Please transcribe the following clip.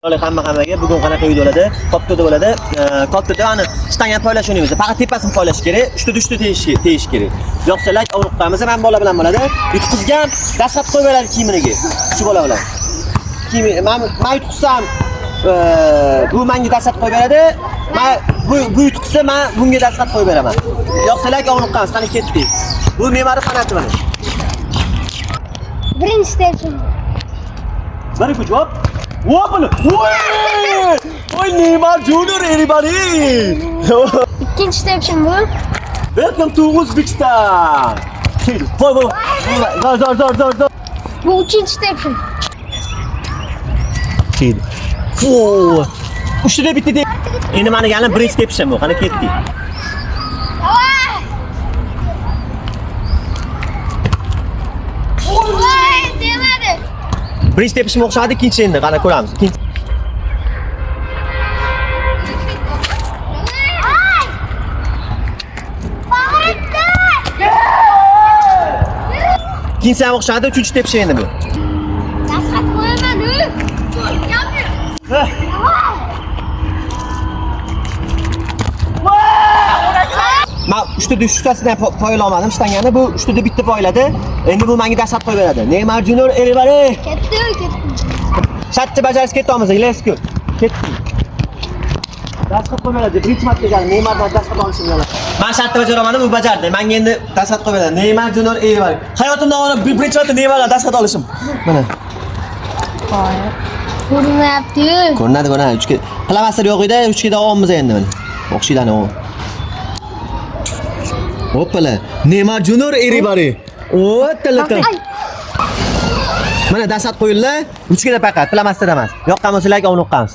Hamma-hammaga bugun qanaqa video bo'ladi? Koptada bo'ladi. Koptada ani stangani poylash o'ynaymiz. Faqat tepasini poylash kerak. Uchta teyish kerak. Yo'qsa lak ovruq qilamiz. Men bola bilan bo'ladi. Yutqizgan dastlab qo'yib beradi kiyimiga. Shu bola bilan. Men yutqizsam bu menga dastlab qo'yib beradi. Bu yutqizsa men bunga dastlab qo'yib beraman. Yo'qsa lak ovruq qilamiz. Qani ketdik. Bu me'mori qanati mana. Birinchi stepsin. Bari kuch hop. Open! Oy Neymar Junior everybody! İkinci stepsin bu. Welcome to Uzbekistan! Voy. Zor. Bu üçüncü stepsin. Uchta bitti deb. Endi meni yana birinchi tepishim bu. Qani ketdi. Birinchi tepishim o'xshadi, ikkinchi endi qana ko'ramiz. Ikkinchisi ham o'xshadi, uchinchi tepish endi bu. Dasqat qo'yaman. Men uchtasidan foyla olmadim, shtangani bu uchtada bitta foyladi. Endi bu menga dastlab qo'yib beradi. Neymar Junior everybody. Ketdi. Shartni bajarib ketamiz, let's go. Ketdik. Dastlab qo'yib beradi. Birinchi marta kelgan Neymardan dastlab olishim bilan. Men shartni bajaraolmadim, u bajardi. Menga endi dastlab qo'yib beradi. Neymar Junior everybody. Hayotimda birinchi marta Neymardan dastlab olishim. Mana. Ko'rinmayapti. Ko'rinadi. Uchga plamastir yo'q edi, uchga davomimiz endi mana. O'xshaydi o. Hoppala. Neymar Junior everybody. O'ttalata. Mana dastlab qo'yildi. Uchga faqat plamastir emas. Yoqqan bo'lsa like, uni o'qamiz.